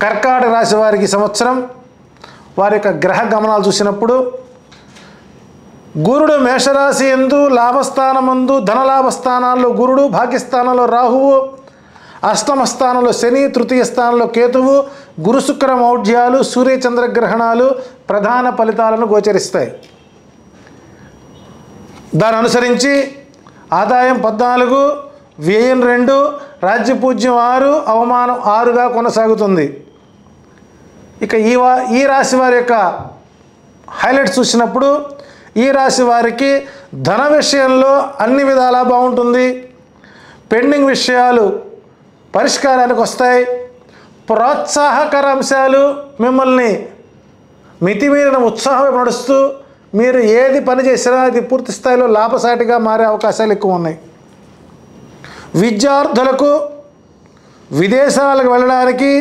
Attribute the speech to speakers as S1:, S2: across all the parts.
S1: కర్కాటక రాశి వారికి సంవత్సరం వారి యొక్క గ్రహ గమనాలు చూసినప్పుడు గురుడు మేషరాశి యందు లాభస్థానమందు ధనలాభ స్థానాల్లో గురుడు, భాగ్యస్థానంలో రాహువు, అష్టమ స్థానంలో శని, తృతీయ స్థానంలో కేతువు, గురు శుక్ర మౌఢ్యాలు, సూర్యచంద్రగ్రహణాలు ప్రధాన ఫలితాలను గోచరిస్తాయి. దాని అనుసరించి ఆదాయం 14, వ్యయం 2, రాజ్యపూజ్యం 6, అవమానం 6గా కొనసాగుతుంది. ఇక ఈ రాశి వారి యొక్క హైలైట్స్ చూసినప్పుడు ఈ రాశి వారికి ధన విషయంలో అన్ని విధాలా బాగుంటుంది. పెండింగ్ విషయాలు పరిష్కారానికి వస్తాయి. ప్రోత్సాహకర అంశాలు మిమ్మల్ని మితిమీరిన ఉత్సాహం నడుస్తూ మీరు ఏది పని చేసినా అది పూర్తి స్థాయిలో లాభసాటిగా మారే అవకాశాలు ఎక్కువ ఉన్నాయి. విద్యార్థులకు విదేశాలకు వెళ్ళడానికి,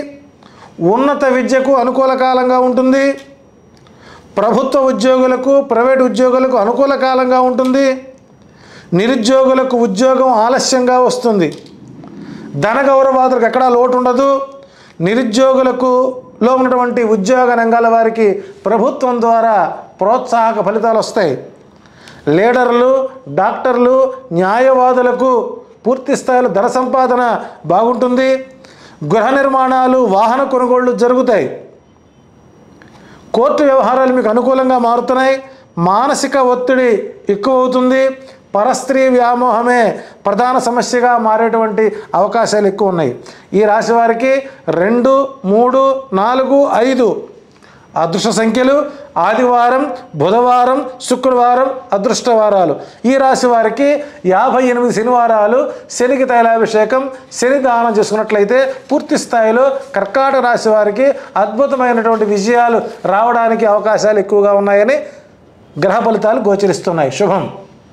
S1: ఉన్నత విద్యకు అనుకూల కాలంగా ఉంటుంది. ప్రభుత్వ ఉద్యోగులకు, ప్రైవేట్ ఉద్యోగులకు అనుకూల కాలంగా ఉంటుంది. నిరుద్యోగులకు ఉద్యోగం ఆలస్యంగా వస్తుంది. ధన గౌరవాదులకు ఎక్కడా లోటు ఉండదు. నిరుద్యోగులకు లో ఉన్నటువంటి ఉద్యోగ రంగాల వారికి ప్రభుత్వం ద్వారా ప్రోత్సాహక ఫలితాలు వస్తాయి. లీడర్లు, డాక్టర్లు, న్యాయవాదులకు పూర్తి స్థాయిలో ధన సంపాదన బాగుంటుంది. గృహ నిర్మాణాలు, వాహన కొనుగోళ్లు జరుగుతాయి. కోర్టు వ్యవహారాలు మీకు అనుకూలంగా మారుతున్నాయి. మానసిక ఒత్తిడి ఎక్కువ అవుతుంది. పరస్త్రీ వ్యామోహమే ప్రధాన సమస్యగా మారేటువంటి అవకాశాలు ఎక్కువ ఉన్నాయి. ఈ రాశి వారికి 2, 3, 4, 5 అదృష్ట సంఖ్యలు. ఆదివారం, బుధవారం, శుక్రవారం అదృష్టవారాలు. ఈ రాశి వారికి 58 శనివారాలు శనికి తైలాభిషేకం, శని దానం చేసుకున్నట్లయితే పూర్తి స్థాయిలో కర్కాటక రాశి వారికి అద్భుతమైనటువంటి విజయాలు రావడానికి అవకాశాలు ఎక్కువగా ఉన్నాయని గ్రహ ఫలితాలు గోచరిస్తున్నాయి. శుభం.